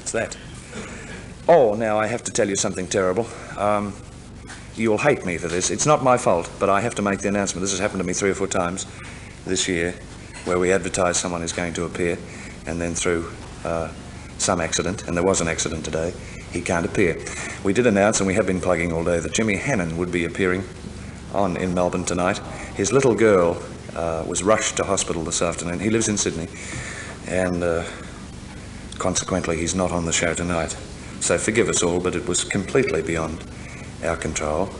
That's that. Oh, now I have to tell you something terrible. You'll hate me for this. It's not my fault, but I have to make the announcement. This has happened to me 3 or 4 times this year, where we advertise someone is going to appear, and then through some accident, and there was an accident today, he can't appear. We did announce, and we have been plugging all day, that Jimmy Hannon would be appearing on In Melbourne Tonight. His little girl was rushed to hospital this afternoon. He lives in Sydney, and consequently he's not on the show tonight. So forgive us all, but it was completely beyond our control.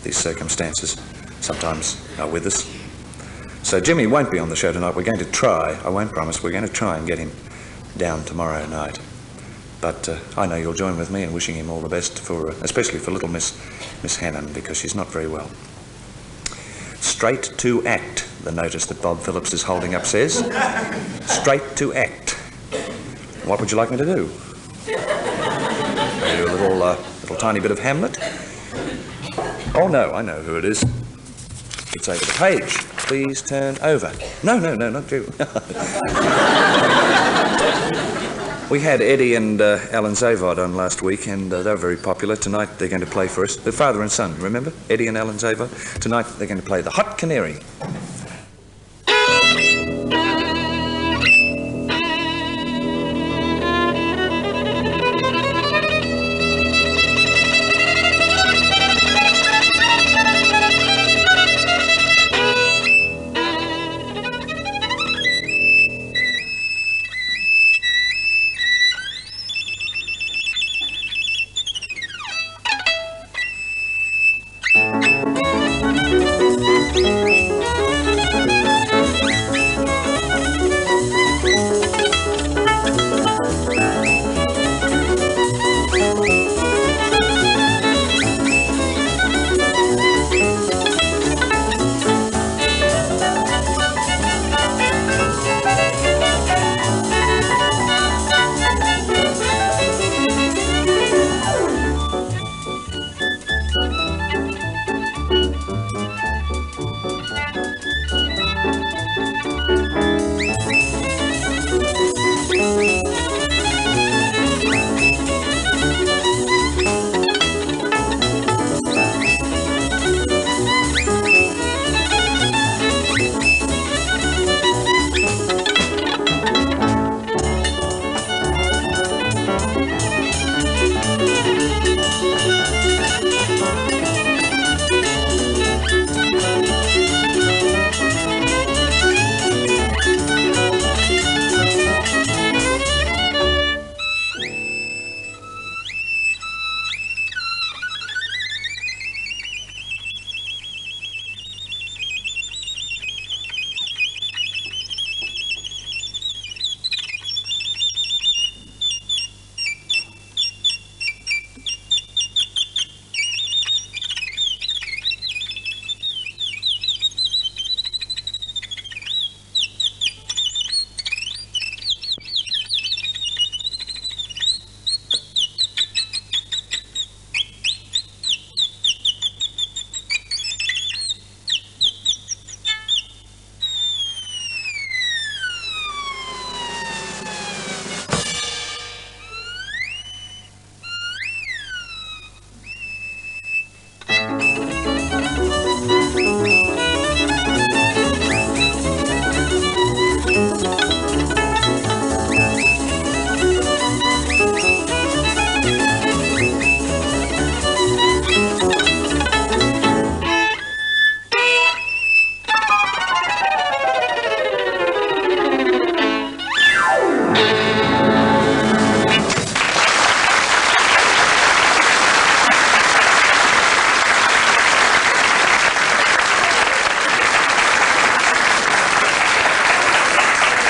These circumstances sometimes are with us. So Jimmy won't be on the show tonight. We're going to try, I won't promise, we're going to try and get him down tomorrow night. But I know you'll join with me in wishing him all the best, for, especially for little Miss Hannon, because she's not very well. Straight to act, the notice that Bob Phillips is holding up says. Straight to act. What would you like me to do? Do a little tiny bit of Hamlet? Oh no, I know who it is. It's over the page. Please turn over. No, not you. We had Eddie and Alan Zavod on last week, and they were very popular. Tonight they're going to play for us. The father and son, remember? Eddie and Alan Zavod. Tonight they're going to play The Hot Canary.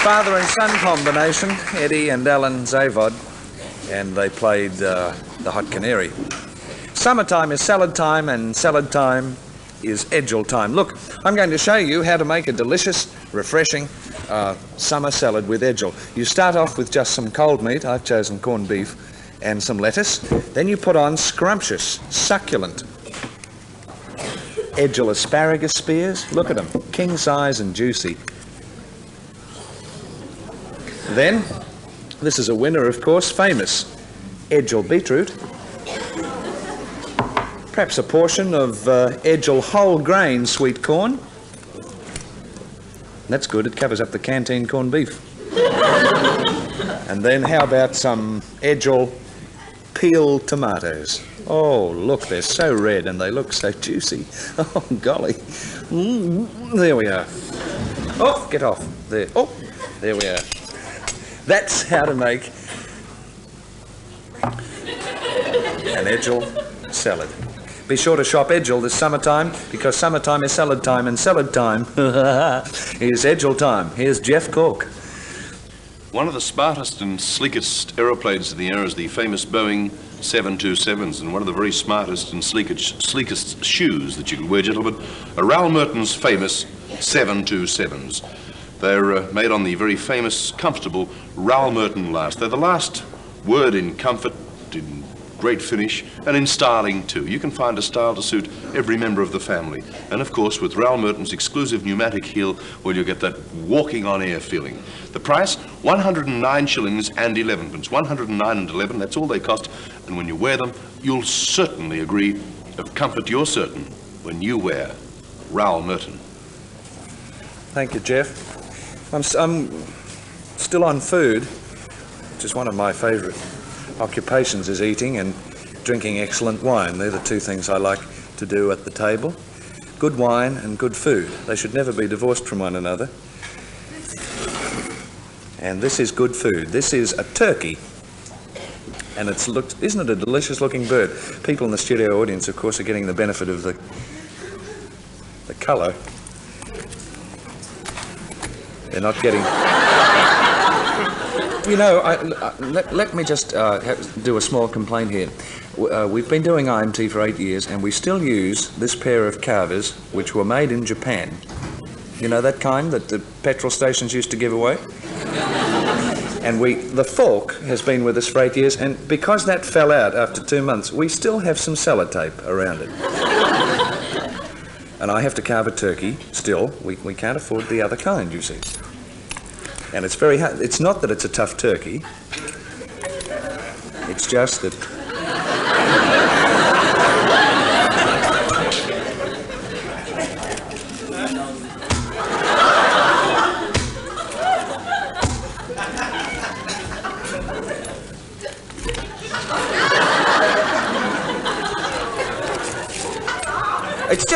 Father and son combination, Eddie and Alan Zavod, and they played The Hot Canary. Summertime is salad time, and salad time is edgel time. Look, I'm going to show you how to make a delicious, refreshing summer salad with edgel. You start off with just some cold meat. I've chosen corned beef and some lettuce. Then you put on scrumptious, succulent edgel asparagus spears. Look at them, king size and juicy. Then This is a winner, of course, famous Edgell beetroot. Perhaps a portion of Edgell whole grain sweet corn. That's good, it covers up the canteen corned beef. And then how about some Edgell peeled tomatoes? Oh, look, they're so red and they look so juicy. Oh, golly. There we are. Oh, get off. There. Oh, there we are. That's how to make an Edgell salad. Be sure to shop Edgell this summertime, because summertime is salad time, and salad time is Edgell time. Here's Geoff Corke. One of the smartest and sleekest aeroplanes in the air is the famous Boeing 727s, and one of the very smartest and sleekest shoes that you can wear, gentlemen, are Ral Merton's famous 727s. They're made on the very famous, comfortable Ral Merton last. They're the last word in comfort, in great finish, and in styling too. You can find a style to suit every member of the family. And of course, with Ral Merton's exclusive pneumatic heel, well, you'll get that walking on air feeling. The price, 109 shillings and 11 pence. 109 and 11, that's all they cost. And when you wear them, you'll certainly agree of comfort you're certain when you wear Ral Merton. Thank you, Geoff. I'm still on food, which is one of my favourite occupations, is eating and drinking excellent wine. They're the two things I like to do at the table. Good wine and good food. They should never be divorced from one another. And this is good food. This is a turkey. And isn't it a delicious looking bird? People in the studio audience, of course, are getting the benefit of the colour. They're not getting... You know, let me just do a small complaint here. We've been doing IMT for 8 years, and we still use this pair of carvers, which were made in Japan. You know, that kind that the petrol stations used to give away? And the fork has been with us for 8 years, and because that fell out after 2 months, we still have some sellotape around it. And I have to carve a turkey still. We can't afford the other kind, you see. And it's very hard. It's not that it's a tough turkey. It's just that...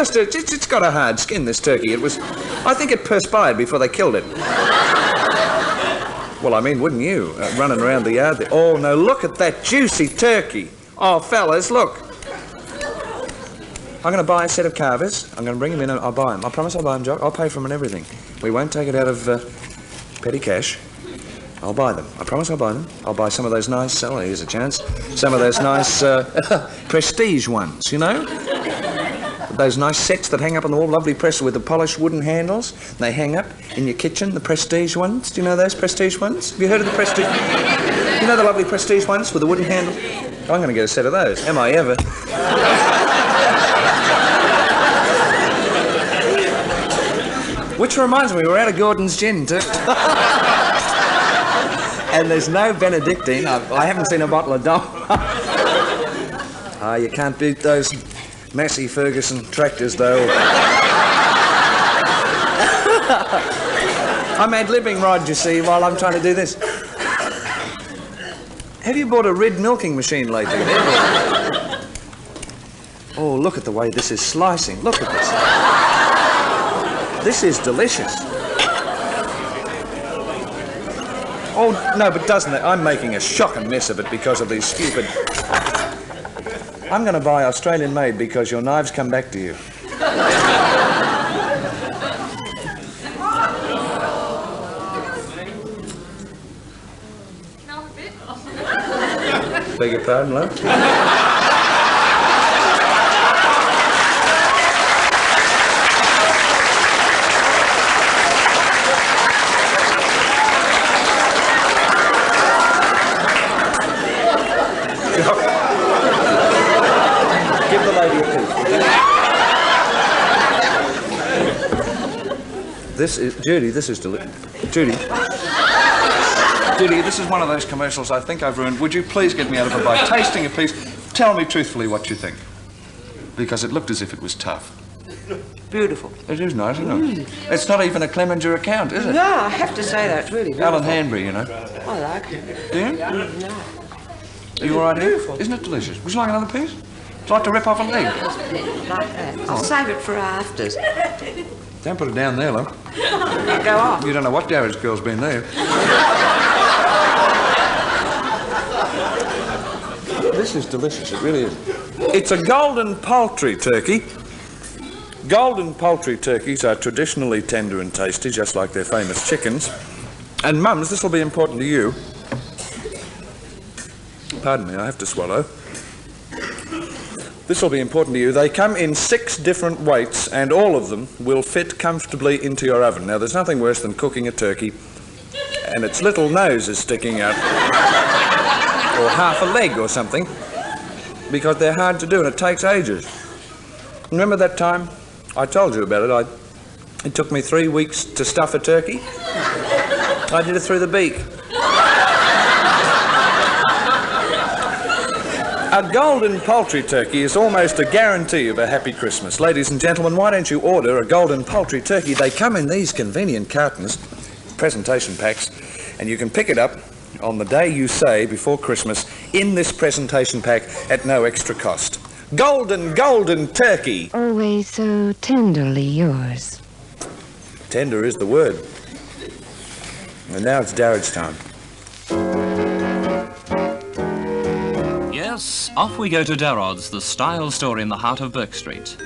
It's got a hard skin, this turkey. I think it perspired before they killed it. Well, I mean, wouldn't you? Running around the yard there. Oh, no, look at that juicy turkey. Oh, fellas, look. I'm going to buy a set of carvers. I'm going to bring them in and I'll buy them. I promise I'll buy them, Jock. I'll pay for them and everything. We won't take it out of petty cash. I'll buy them. I promise I'll buy them. I'll buy some of those nice... Oh, here's a chance. Some of those nice prestige ones, you know? Those nice sets that hang up on the wall, lovely press with the polished wooden handles. They hang up in your kitchen, the prestige ones. Do you know those prestige ones? Have you heard of the prestige? You know the lovely prestige ones with the wooden handle? I'm going to get a set of those. Am I ever? Which reminds me, we're out of Gordon's gin too. And there's no Benedictine. I haven't seen a bottle of Dom. You can't beat those Massey Ferguson tractors, though. I'm ad-libbing, Rod, you see, while I'm trying to do this. Have you bought a red milking machine lately? Oh, look at the way this is slicing. Look at this. This is delicious. Oh, no, but doesn't it? I'm making a shocking mess of it because of these stupid... I'm going to buy Australian-made because your knives come back to you. Beg your pardon, love? Give the lady a piece. This is... Judy, this is delicious. Judy. Diddy, this is one of those commercials I think I've ruined. Would you please get me out of it by tasting it, please? Tell me truthfully what you think. Because it looked as if it was tough. Beautiful. It is nice, isn't it? It's not even a Clemenger account, is it? No, I have to say that. It's really beautiful. Alan Hanbury, you know. I like it. Do you? No. Are you all right here? Beautiful. Isn't it delicious? Would you like another piece? Would you like to rip off a leg? Like that. I'll save it for afters. Don't put it down there, love. Go on. You don't know what Darren's girl's been there. This is delicious, it really is. It's a golden poultry turkey. Golden poultry turkeys are traditionally tender and tasty, just like their famous chickens. And, mums, this will be important to you. Pardon me, I have to swallow. This will be important to you. They come in 6 different weights, and all of them will fit comfortably into your oven. Now, there's nothing worse than cooking a turkey and its little nose is sticking out, or half a leg or something, because they're hard to do and it takes ages. Remember that time I told you about it? It took me 3 weeks to stuff a turkey. I did it through the beak. A golden poultry turkey is almost a guarantee of a happy Christmas. Ladies and gentlemen, why don't you order a golden poultry turkey? They come in these convenient cartons, presentation packs, and you can pick it up on the day you say before Christmas in this presentation pack at no extra cost. Golden, golden turkey. Always so tenderly yours. Tender is the word. And now it's Darren's time. Yes, off we go to Darrod's, the style store in the heart of Burke Street.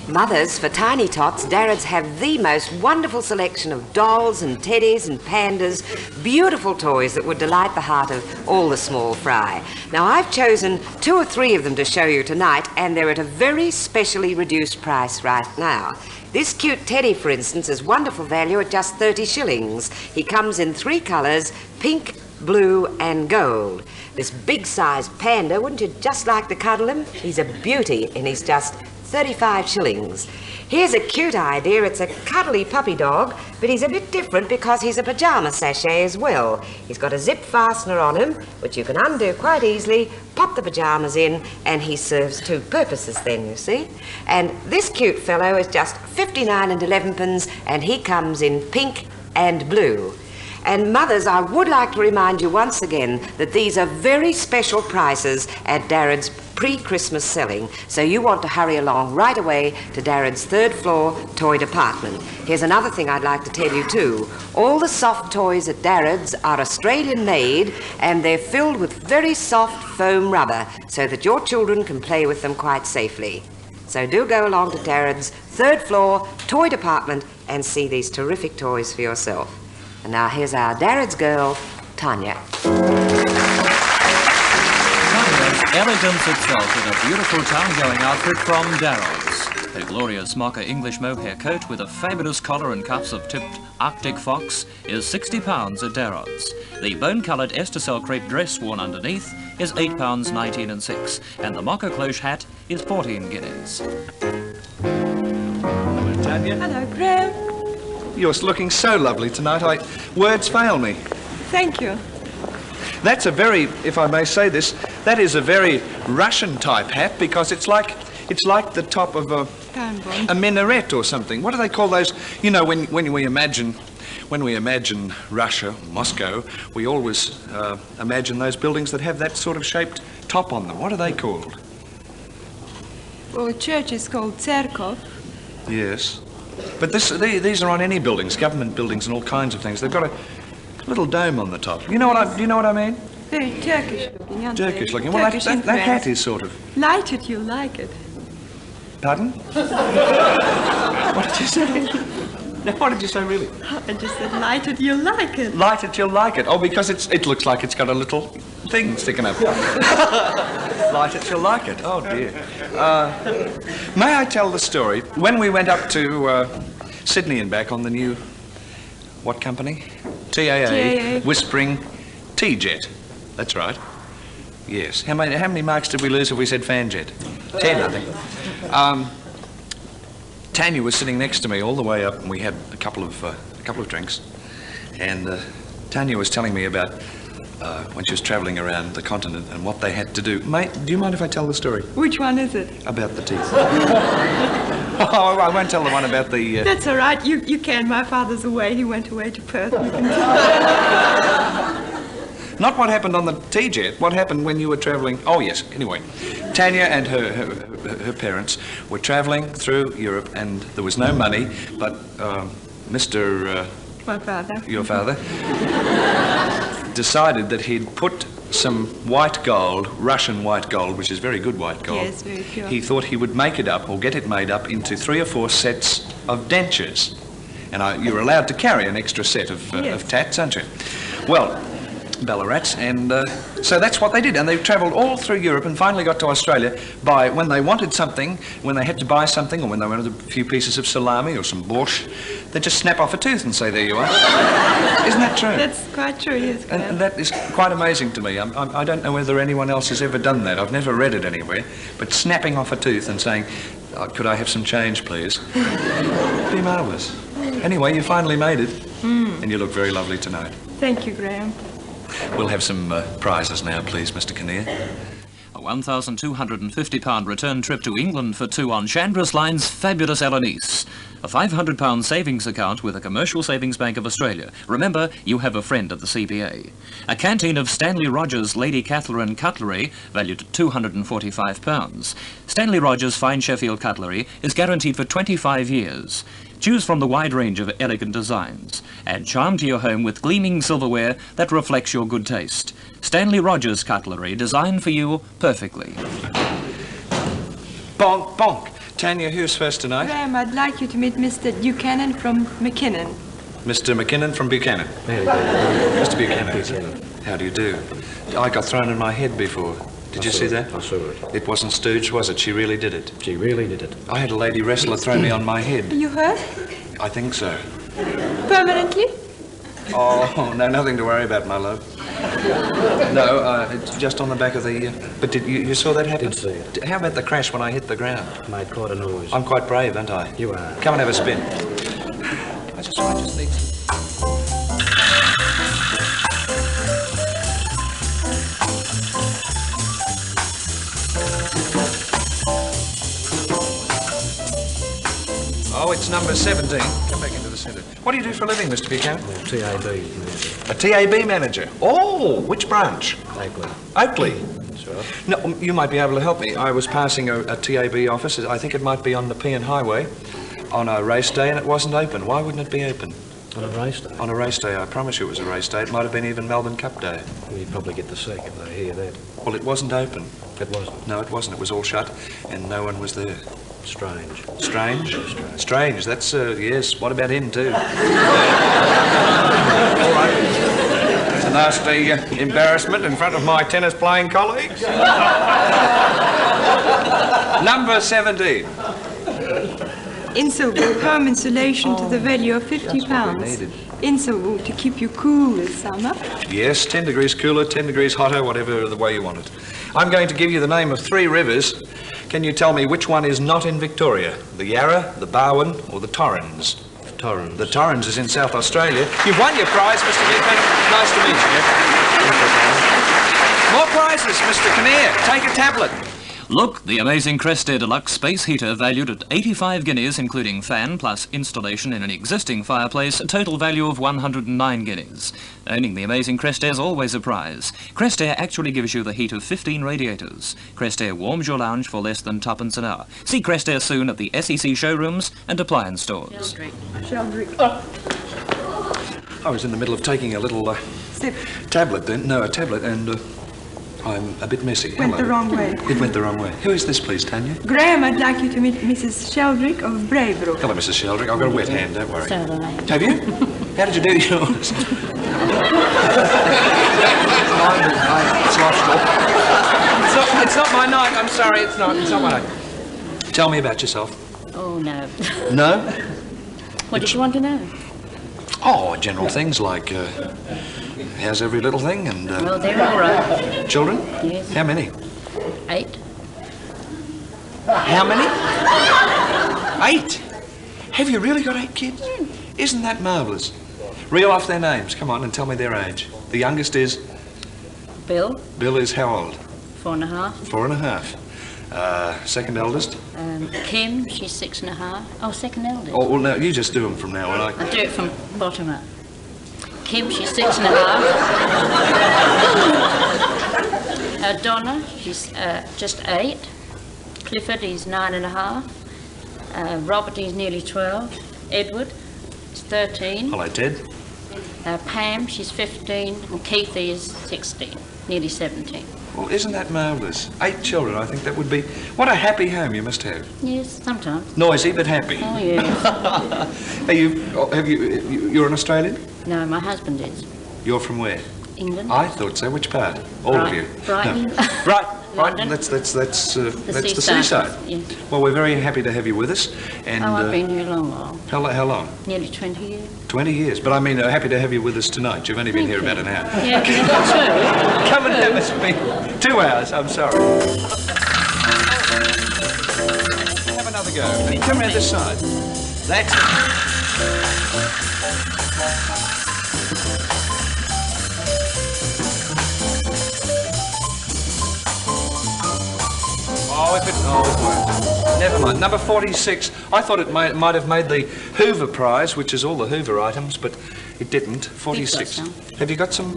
Mothers, for tiny tots, Darrod's have the most wonderful selection of dolls and teddies and pandas, beautiful toys that would delight the heart of all the small fry. Now, I've chosen 2 or 3 of them to show you tonight, and they're at a very specially reduced price right now. This cute teddy, for instance, is wonderful value at just 30 shillings. He comes in 3 colours, pink, blue and gold. This big-sized panda, wouldn't you just like to cuddle him? He's a beauty, and he's just 35 shillings. Here's a cute idea. It's a cuddly puppy dog, but he's a bit different because he's a pyjama sachet as well. He's got a zip fastener on him, which you can undo quite easily, pop the pyjamas in, and he serves 2 purposes then, you see. And this cute fellow is just 59 and 11 and he comes in pink and blue. And mothers, I would like to remind you once again that these are very special prices at Darrod's pre-Christmas selling, so you want to hurry along right away to Darrod's 3rd floor toy department. Here's another thing I'd like to tell you too. All the soft toys at Darrod's are Australian made, and they're filled with very soft foam rubber so that your children can play with them quite safely. So do go along to Darrod's 3rd floor toy department and see these terrific toys for yourself. And now here's our Darrod's girl, Tanya. Tanya's elegance itself in a beautiful town-going outfit from Darrod's. Her glorious mocha English mohair coat with a fabulous collar and cuffs of tipped Arctic fox is £60 at Darrod's. The bone-coloured Estacel crepe dress worn underneath is £8.19 6, and the mocha cloche hat is 14 guineas. Hello, Tanya. Hello, Graham. You're looking so lovely tonight. Words fail me. Thank you. That's a very, if I may say this, that is a very Russian-type hat because it's like the top of a minaret or something. What do they call those? You know, when we imagine Russia, Moscow, we always imagine those buildings that have that sort of shaped top on them. What are they called? Well, a church is called Tserkov. Yes. But these are on any buildings, government buildings and all kinds of things. They've got a little dome on the top. Do you know what I mean? Very Turkish looking, aren't they? Turkish looking. Well, that hat is sort of... Light it, you like it. Pardon? What did you say? No, what did you say, really? I just said light it, you like it. Light it, you'll like it. Oh, because it looks like it's got a little thing sticking up. Light it, you'll like it. Oh, dear. May I tell the story? When we went up to Sydney and back on the new... What company? TAA. Whispering T-Jet. That's right. Yes. How many marks did we lose if we said Fanjet? 10, I think. Tanya was sitting next to me all the way up, and we had a couple of drinks. And Tanya was telling me about when she was travelling around the continent and what they had to do. Mate, do you mind if I tell the story? Which one is it? About the teeth. Oh, I won't tell the one about the... That's all right. You can. My father's away. He went away to Perth. We can Not what happened on the T-jet. What happened when you were travelling... Oh, yes. Anyway, Tanya and her parents were travelling through Europe, and there was no money, but Mr... My father. Your father decided that he'd put some white gold, Russian white gold, which is very good white gold. Yes, very pure. He thought he would make it up, or get it made up, into 3 or 4 sets of dentures. And you're allowed to carry an extra set of tats, aren't you? Well, Ballarats, and so that's what they did. And they travelled all through Europe and finally got to Australia by, when they wanted something, when they had to buy something, or when they wanted a few pieces of salami or some borscht, they'd just snap off a tooth and say, there you are. Isn't that true? That's quite true, yes. And that is quite amazing to me. I don't know whether anyone else has ever done that. I've never read it anywhere. But snapping off a tooth and saying, could I have some change, please? It'd be marvellous. Anyway, you finally made it. And you look very lovely tonight. Thank you, Graham. We'll have some prizes now, please, Mr. Kinnear. A £1,250 return trip to England for 2 on Chandra's Line's fabulous Elaine. A £500 savings account with a commercial savings bank of Australia. Remember, you have a friend at the CBA. A canteen of Stanley Rogers Lady Catherine cutlery valued at £245. Stanley Rogers fine Sheffield cutlery is guaranteed for 25 years. Choose from the wide range of elegant designs. Add charm to your home with gleaming silverware that reflects your good taste. Stanley Rogers cutlery, designed for you perfectly. Bonk, bonk. Tanya, who's first tonight? Graham, I'd like you to meet Mr. Buchanan from McKinnon. Mr. McKinnon from Buchanan. Mr. Buchanan. How do you do? I got thrown in my head before. Did you see that? I saw it. It wasn't staged, was it? She really did it. She really did it. I had a lady wrestler throw me on my head. You hurt? I think so. Permanently? Oh, no, nothing to worry about, my love. No, it's just on the back of the... But you saw that happen? Did see it. How about the crash when I hit the ground? Made quite a noise. I'm quite brave, aren't I? You are. Come and have a spin. I just need some... Oh, it's number 17. Come back into the centre. What do you do for a living, Mr. Buchanan? TAB manager. A TAB manager. Oh, which branch? Oakley. Oakley. That's right. No, you might be able to help me. I was passing a TAB office. I think it might be on the Pean Highway on a race day, and it wasn't open. Why wouldn't it be open? On a race day? On a race day. I promise you it was a race day. It might have been even Melbourne Cup Day. Well, you'd probably get the sick if they hear that. Well, it wasn't open. It wasn't. No, it wasn't. It was all shut, and no one was there. Strange. Strange? Strange. That's, yes. What about him, too? All right. It's a nasty embarrassment in front of my tennis-playing colleagues. Number 17. Insulwood home insulation to the value of £50. Insulwood to keep you cool this summer. Yes, 10 degrees cooler, 10 degrees hotter, whatever the way you want it. I'm going to give you the name of 3 rivers. Can you tell me which one is not in Victoria? The Yarra, the Barwon, or the Torrens? The Torrens. The Torrens is in South Australia. You've won your prize, Mr. Buchanan. Nice to meet you. More prizes, Mr. Kinnear. Take a tablet. Look, the amazing Crestair Deluxe space heater valued at 85 guineas, including fan plus installation in an existing fireplace, a total value of 109 guineas. Owning the amazing Crestair is always a prize. Crestair actually gives you the heat of 15 radiators. Crestair warms your lounge for less than twopence an hour. See Crestair soon at the SEC showrooms and appliance stores. Sheldrick. I was in the middle of taking a little tablet then. No, a tablet, and I'm a bit messy. Went the wrong way. It went the wrong way. Who is this, please, Tanya? Graham, I'd like you to meet Mrs. Sheldrick of Braybrook. Hello, Mrs. Sheldrick. I've got a wet hand, don't worry. So do I. Have you? How did you do yours? It's not my night. I'm sorry. It's not my night. Tell me about yourself. Oh, no. No? What did you want to know? Oh, general things like, how's every little thing and... Well, they're all right. Children? Yes. How many? 8. How many? 8? Have you really got 8 kids? Isn't that marvellous? Reel off their names, come on, and tell me their age. The youngest is? Bill, Bill is how old? 4.5. 4.5. Second eldest? Kim, she's 6.5. Oh, second eldest. Oh, well, no, you just do them from now on. I do it from bottom up. Kim, she's 6.5. Donna, she's just 8. Clifford, he's 9.5. Robert, he's nearly 12. Edward, he's 13. Hello, Ted. Pam, she's 15. And Keith is 16, nearly 17. Well, isn't that marvellous? 8 children, I think that would be... What a happy home you must have. Yes, sometimes. Noisy, but happy. Oh, yes. You're an Australian? No, my husband is. You're from where? England. I thought so. Which part? All of you? Brighton. No. Right. London. That's the seaside. seaside. Yes. Well, we're very happy to have you with us. And, I've been here a long while. How long? Nearly 20 years. 20 years. But I mean, happy to have you with us tonight. You've only been here about an hour. Yeah, two. Come and have us me. 2 hours, I'm sorry. Have another go. Come around this side. That's it. Oh, it won't. Never mind. Number 46. I thought it might have made the Hoover Prize, which is all the Hoover items, but it didn't. 46. Have you got some?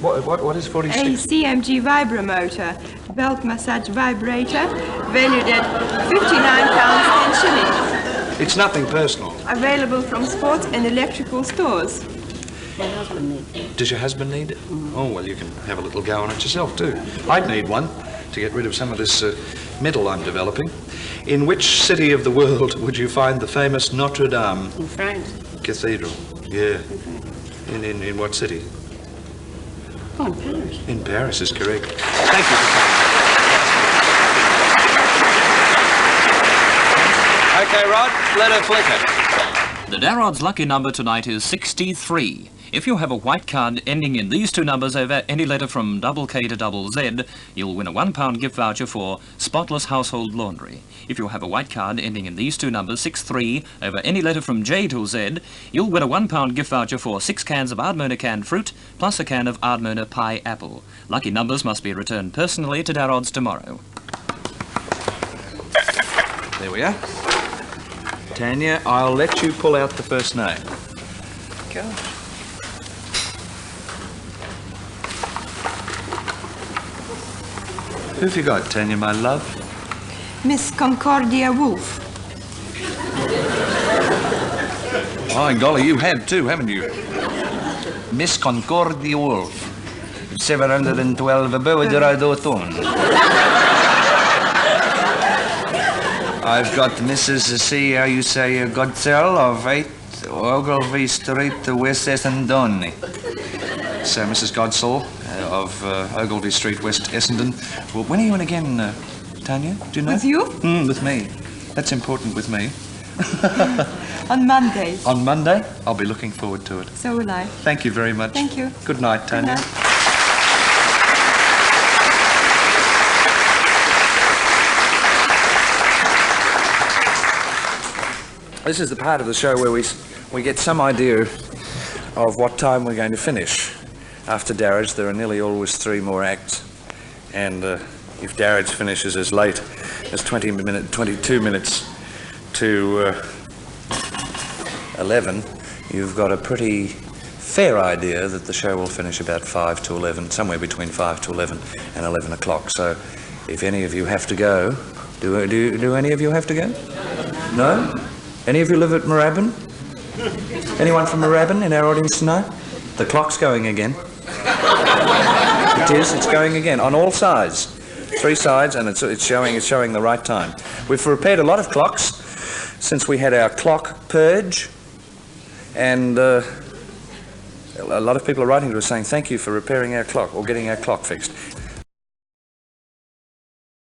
What is 46? A CMG vibromotor, belt massage vibrator, valued at £59 10 shillings. It's nothing personal. Available from sports and electrical stores. My husband needs it. Does your husband need it? Oh, well, you can have a little go on it yourself, too. I'd need one to get rid of some of this metal I'm developing. In which city of the world would you find the famous Notre Dame In France. Cathedral? Yeah. In what city? Oh, in Paris. In Paris is correct. Thank you for coming. Okay, Rod, let her flick it. The Darrod's lucky number tonight is 63. If you have a white card ending in these two numbers over any letter from double K to double Z, you'll win a £1 gift voucher for Spotless Household Laundry. If you have a white card ending in these two numbers, 63, over any letter from J to Z, you'll win a £1 gift voucher for 6 cans of Ardmona canned fruit, plus a can of Ardmona pie apple. Lucky numbers must be returned personally to Darrod's tomorrow. There we are. Tanya, I'll let you pull out the first name. Go. Who've you got, Tanya, my love? Miss Concordia Wolf. Oh, golly, you have too, haven't you? Miss Concordia Wolf. 712 about the Radotone. I've got Mrs. C, how you say, Godsell of 8 Ogilvy Street, West Essendon. So, Mrs. Godsell of Ogilvy Street, West Essendon. Well, when are you in again, Tanya? Do you know? With you? With me. That's important with me. On Mondays. On Monday? I'll be looking forward to it. So will I. Thank you very much. Thank you. Good night, Tanya. Good night. This is the part of the show where we get some idea of what time we're going to finish. After Darrod's, there are nearly always 3 more acts. And if Darrod's finishes as late as 22 minutes to 11, you've got a pretty fair idea that the show will finish about 5 to 11, somewhere between 5 to 11 and 11 o'clock. So if any of you have to go, do any of you have to go? No? Any of you live at Moorabbin? Anyone from Moorabbin in our audience tonight? The clock's going again. It is, it's going again, on all sides. 3 sides, and it's showing the right time. We've repaired a lot of clocks since we had our clock purge, and a lot of people are writing to us saying thank you for repairing our clock or getting our clock fixed.